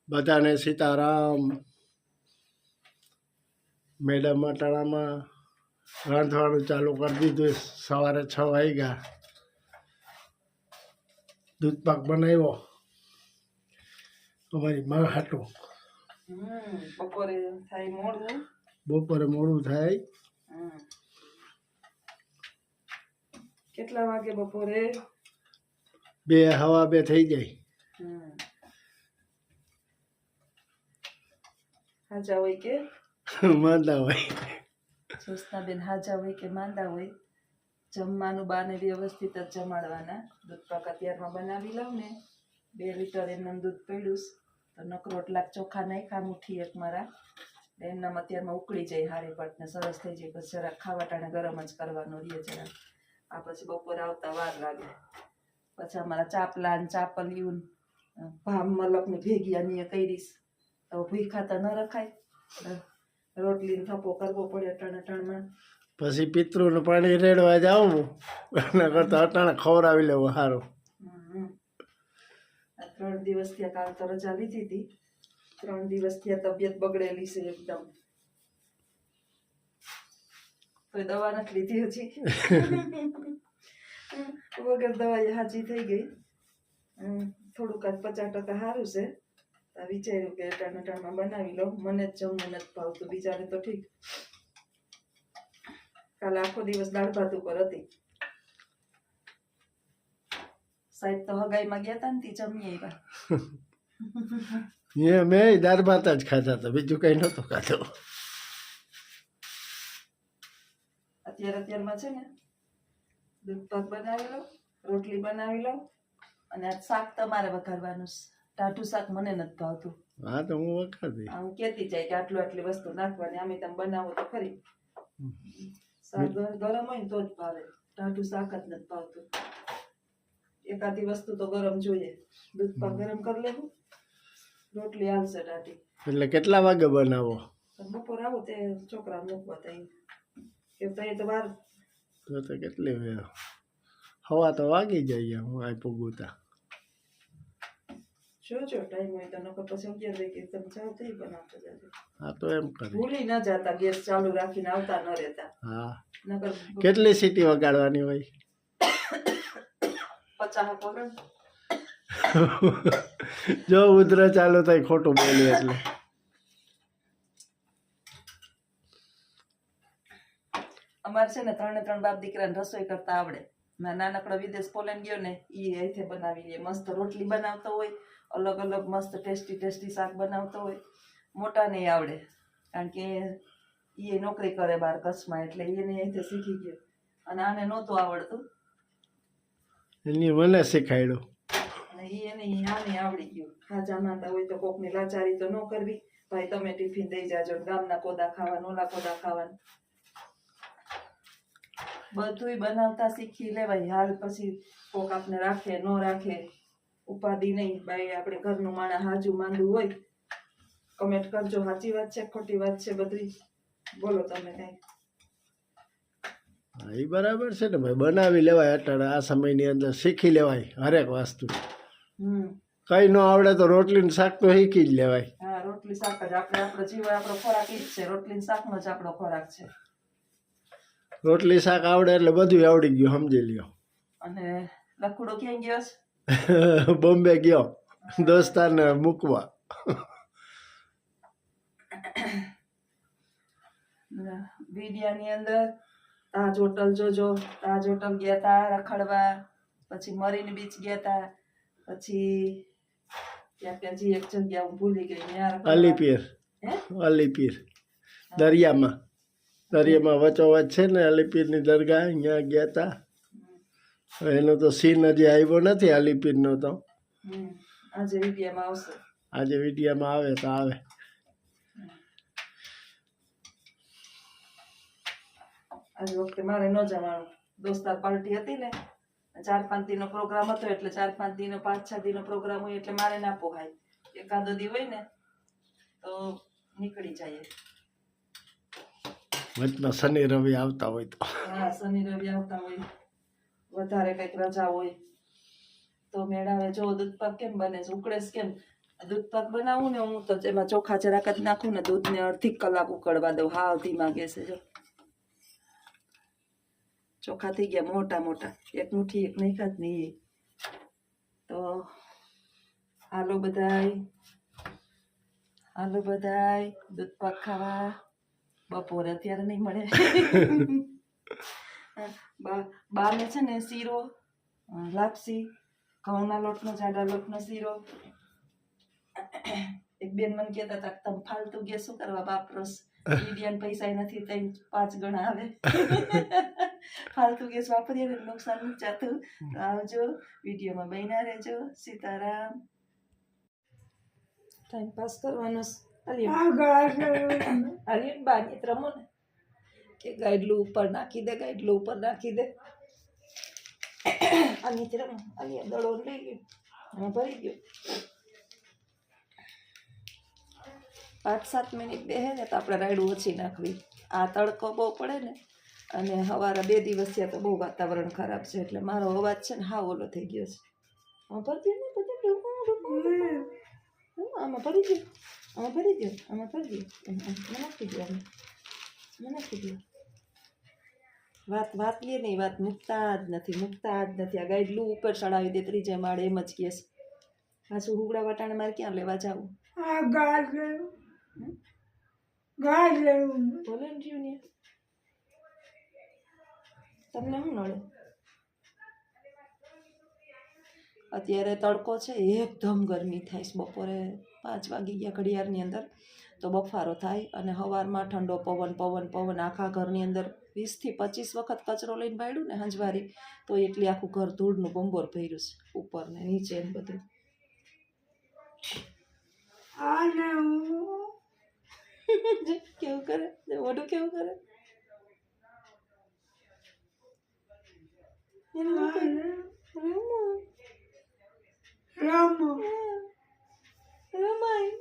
બધાને સીતારામ. મેડમ અટાણામાં રાંધવાનું ચાલુ કરી દીધું. સવારે 6 વાગ્યા. દૂધ પાક બનાવ્યો અમારી માં હાટું. બપોરે થાય મોડું. બપોરે મોડું થાય. કેટલા વાગે બપોરે? 2 સવા 2 થઈ જાય. હાજા હોય કે માંદા હોય. બેન હાજા હોય કે માંદા હોય, જમવાનું બાને વ્યવસ્થિત જ જમાડવાના. દૂધ પાક અત્યારમાં બનાવી લઉં ને, 2 લીટર એમનું દૂધ પડ્યું તો નકરો એટલાક ચોખા નાખ્યા મુઠ્ઠી એક મારા, એમનામાં અત્યારમાં ઉકળી જાય હારી પટને સરસ થઈ જાય. પછી જરાક ખાવા ટાણે ગરમ જ કરવાનો રહે જરાક. આ પછી બપોરે આવતા વાર લાગે. પછી અમારા ચાપલા ને ચાપલિયું ભામ મલકની ભેગિયાની એ કરીશ તો ભૂખાતા ન રખાય. રોટલી થપ્પો કરવો પડે ટણ પછી પિતૃનું પાણી રેડવા જાઉં એના કરતા અટાણે ખવડાવી લેવું સારું. 3 દિવસ ત્યાં કાલ તો રજા લીધી હતી. 3 દિવસ ત્યાં તબિયત બગડેલી છે એકદમ. કોઈ દવા નથી લીધી હજી. વગર દવા હાજી થઈ ગઈ. થોડુંક 50% સારું છે. વિચાર્યું કે ટાણામાં બનાવી લઉં. મને જ જમવું નથી ભાવતું, બીજાને તો ઠીક. કાલે આખો દિવસ દાળ ભાત ઉપર હતી. સાહેબ તો હગાઈમાં ગયા હતા ને તે જમી આવ્યા. મેં દાળ ભાત જ ખાધા હતા, બીજું કઈ નતું ખાધું. અત્યારમાં છે ને દૂધ પાક બનાવી લઉં, રોટલી બનાવી લઉં, અને આ શાક તમારે વઘારવાનું. ટાઢું શાક મને નથી ભાવતું. હા તો હું વઘારી. હું કેતી જાય કે આટલી વસ્તુ નાખવાની, આમે તમે બનાવો તો ખરી. શાક ગરમ હોય ને તો જ ભાવે, ટાઢું શાક જ નથી ભાવતું. એકાદી વસ્તુ તો ગરમ જોઈએ. દૂધ પાક ગરમ કરી લેવું, રોટલી હાલશે ટાઢી. એટલે કેટલા વાગે બનાવો? બપોર આવો તે છોકરા મૂકવા થાય કે તો વાર તો કેટલી હવા તો વાગી જાય. હું આ પૂગુતા જો ટાઈમ હોય તો નકર પછી 11 વાગે તમે જાવ તો બનાવતા જજો. હા તો એમ કરી ભૂલી ન જતા, ગેસ ચાલુ રાખીને આવતા ન રહેતા. હા. નકર કેટલી સીટી વગાડવાની હોય? 50 પકડ. જો ઉધરા ચાલુ થાય ખોટું બોલી એટલે. અમારે છે ને 3 બાપ દીકરાને રસોઈ કરતા આવડે. નાનકડો વિદેશ પોલેન્ડ ગયો ને, એ અહીંથી બનાવી લે. મસ્ત રોટલી બનાવતો હોય, અલગ અલગ મસ્ત ટેસ્ટી શાક બનાવતો હોય. મોટા નહીં આવડે, કારણ કે એ નોકરી કરે બહાર કચ્છમાં, એટલે એને અહીંથી શીખી ગયો. અને આને નહોતું આવડતું, એની મને શીખાડ્યું. અને એને આને આવડી ગયું. ખાજા માતા હોય તો કોકની લાચારી તો ન કરવી. ભાઈ તમે ટિફિન દઈ જાજો, ગામના કોદા ખાવાનું, ઓલા કોદા ખાવાનું, બધુંય બનાવતા શીખી લેવાય. હાલ પછી કોક આપને રાખે ન રાખે ઉપાધિ નહીં. ભાઈ આપણે ઘરનું માણસ હાજુ માંદું હોય. કમેન્ટ કરજો, સાચી વાત છે ખોટી વાત છે બધી. બોલો તમે કઈ. હા એ બરાબર છે ને ભાઈ, બનાવી લેવાય. અટાણે આ સમયની અંદર શીખી લેવાય હરેક વસ્તુ. કઈ ન આવડે તો રોટલી શાક તો શીખી જ લેવાય. હા, રોટલી શાક જ આપણો જીવન, આપણો ખોરાક ઈ જ છે. રોટલી શાકનો જ આપણો ખોરાક છે. રોટલી શાક આવડે એટલે બધું આવડી ગયું, સમજી લ્યો. અને લખુડો ક્યાં ગયો છે? બોમ્બે ગયો દોસ્તારને મૂકવા. વિડિયાની અંદર તાજ હોટલ જોજો. તાજ હોટલ ગયા તા રખડવા, પછી મરીન બીચ ગયા તા, પછી ત્યાં એક જગ્યા હું ભૂલી ગઈ. અલીપીર. અલીપીર દરિયામાં વચોવચ છે ને અલીપીરની દરગાહ, અહીંયા ગયા તા. એનો તો સીન હજી આવ્યો નથી અલીપીરનો. તો આજે વિડિયામાં આવશે. આજે વિડિયામાં આવે તો આવે. આજ વખતે મારે ન જવાનું. દોસ્તાર પાર્ટી હતી ને, 4-5 દીનો પ્રોગ્રામ હતો. એટલે 4-5 દીનો 5-6 દીનો પ્રોગ્રામ હોય એટલે મારે ના પોહાય. એકાદો દી હોય ને તો નીકળી જાય. વચમાં શનિ રવિ આવતા હોય તો. હા, શનિ રવિ આવતા હોય, વધારે કઈક રજા હોય તો મેળાવે. જો દૂધ પાક કેમ બને છે, ઉકળે કેમ? દૂધ પાક બનાવું ને હું તો એમાં ચોખા જરાક જ નાખું ને દૂધને અડધી કલાક ઉકળવા દઉં. હાવ ધીમા ગેસે. જો ચોખા થઈ ગયા મોટા મોટા, એક મુઠ્ઠી એક નહીં ખાત નહીં. તો હાલો બધાય દૂધ પાક ખાવા. બપોરે અત્યારે નહીં મળે. બાને છે ને શીરો, લાપસી, ઘઉંના લોટનો, જાડા લોટનો શીરો. એક બેન મને કહેતા હતા તમે ફાલતુ ગેસ શું કરવા વાપરોસ, ઈડિયાને પૈસા નથી, 5 ગણા આવે. ફાલતુ ગેસ વાપરીએ ને નુકસાન નથી જાતું. તો આવજો, વિડીયોમાં બન્યા રહેજો. સીતારામ. ટાઈમ પાસ કરવાનો. અરે બાની રમો ને કે ગાઈડલું ઉપર નાખી દે, ગાઈડલું ઉપર નાખી દે. આની રમો, આની દડો લઈ ગયો, આમાં ભરી ગયો. 5-7 મિનિટ બેહે ને તો આપણે રાયડું ઓછી નાખવી. આ તડકો બહુ પડે ને, અને સવારે 2 દિવસ થયા તો બહુ વાતાવરણ ખરાબ છે, એટલે મારો અવાજ છે ને હાવ ઓલો થઈ ગયો છે. આમાં ભરી દો ને, આમાં ભરી દો, આમાં ભરી દો, આમાં ભરી દો, નાખી દો, આમાં નાખી દો. વાત લે નહીં, વાત મૂકતા જ નથી. આ ગાઈડલું ઉપર ચડાવી દે 3 માળે, એમ જ કેસ. પાછું હુગડા વટાણે મારે ક્યાં લેવા જાવું? વોલેન્ટિયર ને તમને શું નડે? અત્યારે તડકો છે, એકદમ ગરમી થાય છે. બપોરે 5 વાગી ગયા ઘડિયાળની અંદર તો બફારો થાય, અને સવારમાં ઠંડો પવન આખા ઘરની અંદર 20 થી 25 વખત કચરો લઈને બાળ્યું ને હંજવારી, તો એટલી આખું ઘર ધૂળનું બંબોર ભર્યું છે, ઉપર ને નીચે ને બધું. કેવું કરે મોઢું, કેવું કરે? રમાય.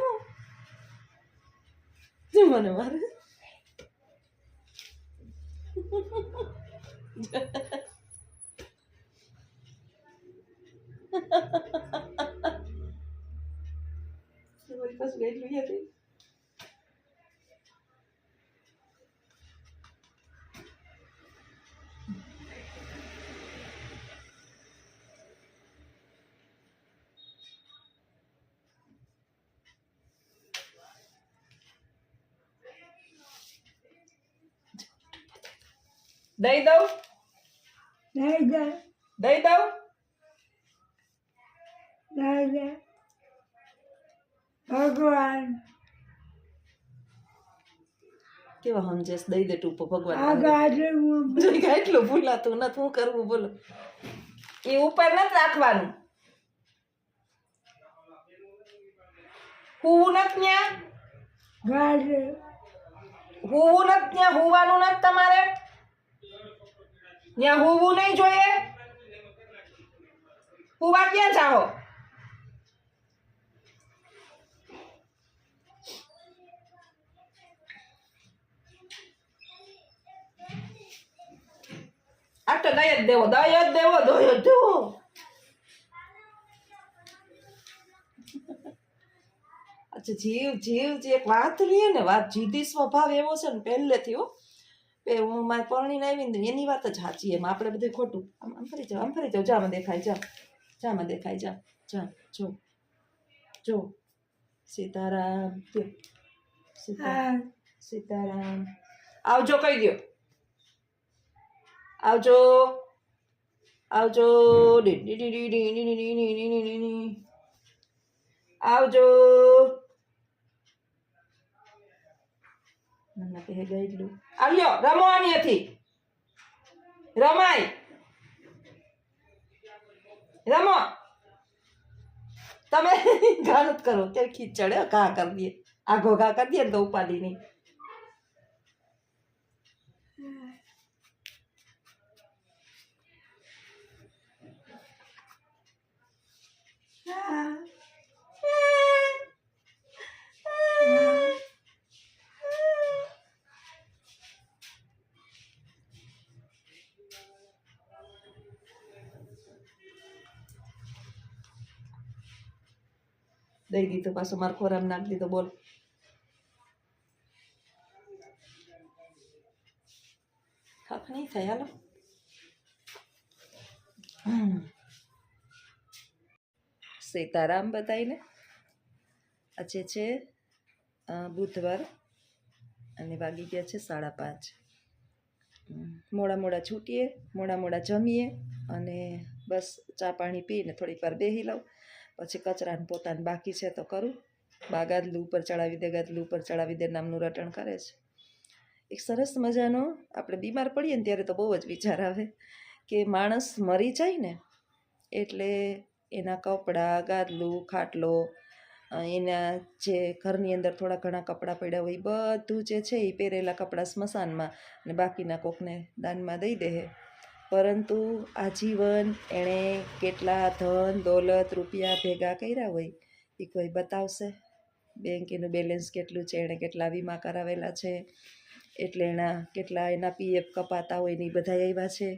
રમો. મને મારે પાછું એટલું યાદ. દઈ દઉં. ભગવાન કેવા સમજેસ? દઈ દે ટૂંપો ભગવાન. કેટલું ભૂલાતું નથી. શું કરવું બોલો? એ ઉપર નથી રાખવાનું. હું નથી ત્યાં, હું નથી ત્યાં, હોવાનું નથી તમારે ત્યાં. હોવું નહીં જોઈએ. હુવા ક્યાં જાઓ? આ તો દઈ જ દેવો. અચ્છા, જીવ એક વાત લઈએ ને, વાત જીદી સ્વભાવ એવો છે ને પહેલેથી. હો, હું મારી પરણીને આવી ને એની વાત જ સાચી. એમ આપણે બધું ખોટું. આમ ફરી જાઓ. જામાં દેખાય. જા. જો સીતારામ. સીતારામ. આવજો કહી દો. આવજો. આવજો. આવ્યો. રમવાની હતી. રમાય. રમો. તમે ઘા નથી કરો ત્યારે ખીચડે ઘા કરી દે. આઘો ઘા કરી દે તો ઉપાડી નહીં. દઈ દીધો પાછો મારો ખોરામ નાખી દીધો. બોલ ખાખ નહીં થાય. હાલો સીતારામ બધાઈને. આજે છે બુધવાર અને વાગી ગયા છે 5:30. મોડા મોડા છૂટીએ, મોડા મોડા જમીએ અને બસ ચા પાણી પીને થોડીક વાર બેસી લઉં. પછી કચરાને પોતાને બાકી છે તો કરું. બા ગાદલું ઉપર ચડાવી દે, ગાદલું ઉપર ચડાવી દે નામનું રટણ કરે છે. એક સરસ મજાનો આપણે બીમાર પડીએ ને ત્યારે તો બહુ જ વિચાર આવે કે માણસ મરી જાય ને એટલે એના કપડાં, ગાદલું, ખાટલો, એના જે ઘરની અંદર થોડા ઘણા કપડાં પડ્યા હોય બધું જે છે એ પહેરેલા કપડાં સ્મશાનમાં અને બાકીના કોકને દાનમાં દઈ દે. પરંતુ આજીવન એણે કેટલા ધન દોલત રૂપિયા ભેગા કર્યા હોય એ કોઈ બતાવશે? બેંકનું બેલેન્સ કેટલું છે, એણે કેટલા વીમા કરાવેલા છે, એટલે એના પીએફ કપાતા હોય ને એ બધા આવ્યા છે,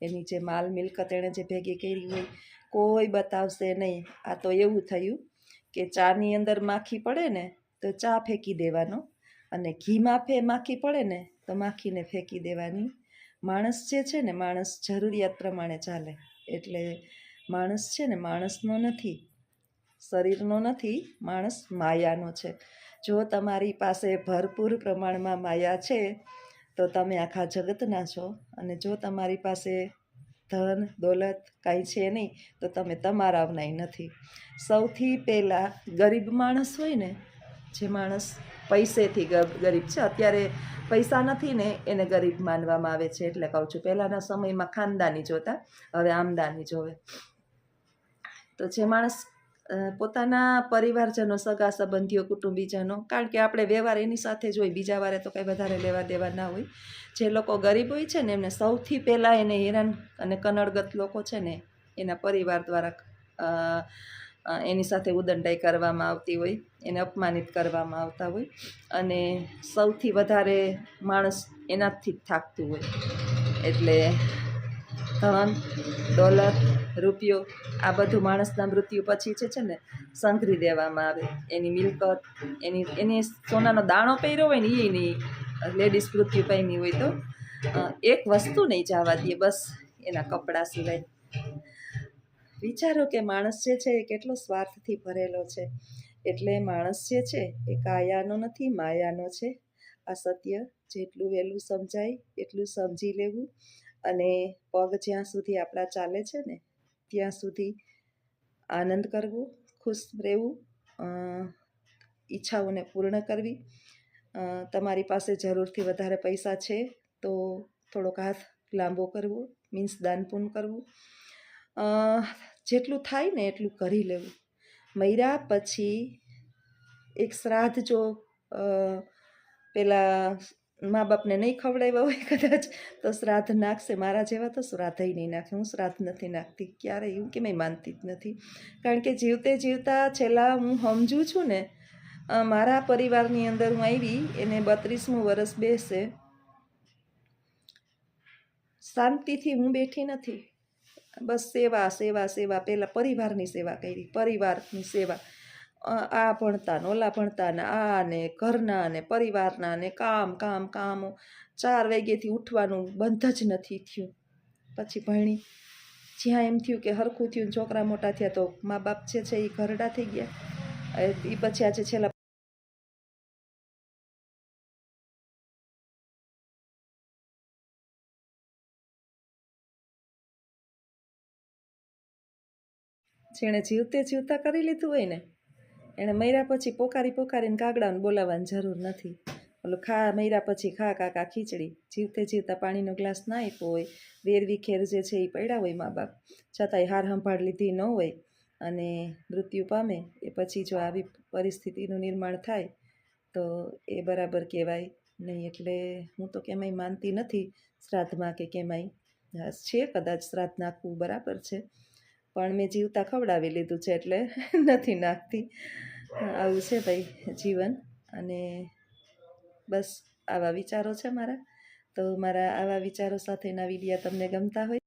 એની જે માલ મિલકત એણે જે ભેગી કરી હોય કોઈ બતાવશે નહીં. આ તો એવું થયું કે ચાની અંદર માખી પડે ને તો ચા ફેંકી દેવાનો અને ઘીમાં માખી પડે ને તો માખીને ફેંકી દેવાની. માણસ જે છે ને માણસ જરૂરિયાત પ્રમાણે ચાલે. એટલે માણસ છે ને માણસનો નથી, શરીરનો નથી, માણસ માયાનો છે. જો તમારી પાસે ભરપૂર પ્રમાણમાં માયા છે તો તમે આખા જગતના છો, અને જો તમારી પાસે ધન દોલત કાંઈ છે નહીં તો તમે તમારાવનાય નથી. સૌથી પહેલાં ગરીબ માણસ હોય ને, જે માણસ પૈસેથી ગરીબ છે, અત્યારે પૈસા નથી ને એને ગરીબ માનવામાં આવે છે. એટલે કહું છું, પહેલાંના સમયમાં ખાનદાની જોતા, હવે આમદાની જોવે. તો જે માણસ પોતાના પરિવારજનો, સગા સંબંધીઓ, કુટુંબીજનો, કારણ કે આપણે વ્યવહાર એની સાથે જ હોય, બીજા વારે તો કંઈ વધારે લેવા દેવા ના હોય. જે લોકો ગરીબ હોય છે ને એમને સૌથી પહેલાં એને હેરાન અને કનડગત લોકો છે ને એના પરિવાર દ્વારા એની સાથે ઉદંડાઈ કરવામાં આવતી હોય, એને અપમાનિત કરવામાં આવતા હોય, અને સૌથી વધારે માણસ એનાથી જ થાકતું હોય. એટલે ધન દોલત રૂપિયો આ બધું માણસના મૃત્યુ પછી છે ને સંઘરી દેવામાં આવે. એની મિલકત, એની સોનાનો દાણો પહેર્યો હોય ને એ નહીં, લેડીઝ મૃત્યુ પામી હોય તો એક વસ્તુ નહીં જવા દે, બસ એના કપડાં સિવાય. વિચારો કે માણસ જે છે એ કેટલો સ્વાર્થથી ભરેલો છે. એટલે માણસ જે છે એ કાયાનો નથી, માયાનો છે. આ સત્ય જેટલું વહેલું સમજાય એટલું સમજી લેવું, અને પગ જ્યાં સુધી આપણા ચાલે છે ને ત્યાં સુધી આનંદ કરવો, ખુશ રહેવું, ઈચ્છાઓને પૂર્ણ કરવી. તમારી પાસે જરૂરથી વધારે પૈસા છે તો થોડોક હાથ લાંબો કરવો, મીન્સ દાન પુણ્ય કરવું. જેટલું થાય ને એટલું કરી લેવું. મર્યા પછી એક શ્રાદ્ધ જો પેલા મા બાપને નહીં ખવડાવ્યા હોય કદાચ તો શ્રાદ્ધ નાખશે. મારા જેવા તો શ્રાદ્ધય નહીં નાખે. હું શ્રાદ્ધ નથી નાખતી ક્યારેય, હું કેમ માનતી જ નથી. કારણ કે જીવતે જીવતા છેલ્લા હું સમજું છું ને, મારા પરિવારની અંદર હું આવી એને 32મું વર્ષ બેસે, શાંતિથી હું બેઠી નથી. બસ સેવા સેવા સેવા. પહેલાં પરિવારની સેવા કરી, પરિવારની સેવા. આ ભણતા ને ઓલા ભણતા ને આ ને ઘરના ને પરિવારના ને કામ કામ કામ. 4 વાગ્યેથી ઉઠવાનું બંધ જ નથી થયું. પછી ભણી, જ્યાં એમ થયું કે હરખું થયું, છોકરા મોટા થયા તો મા બાપ જે છે એ ઘરડા થઈ ગયા. એ પછી આજે છેલ્લા જેણે જીવતે જીવતા કરી લીધું હોય ને એણે મર્યા પછી પોકારીને કાગડાને બોલાવવાની જરૂર નથી. ઓલું મર્યા પછી ખા કાકા ખીચડી. જીવતે જીવતા પાણીનો ગ્લાસ ના આપ્યો હોય, વેરવી ખેર જે છે એ પડ્યા હોય મા બાપ, છતાંય હાર સંભાળ લીધી ન હોય અને મૃત્યુ પામે, એ પછી જો આવી પરિસ્થિતિનું નિર્માણ થાય તો એ બરાબર કહેવાય નહીં. એટલે હું તો કેમાંય માનતી નથી શ્રાદ્ધમાં કે કેમાંય. છે કદાચ શ્રાદ્ધ નાખવું બરાબર છે, પણ મેં જીવતા ખવડાવી લીધું છે એટલે નથી નાખતી. આવું છે ભાઈ જીવન. અને બસ આવા વિચારો છે મારા. તો મારા આવા વિચારો સાથેના વિડીયા તમને ગમતા હોય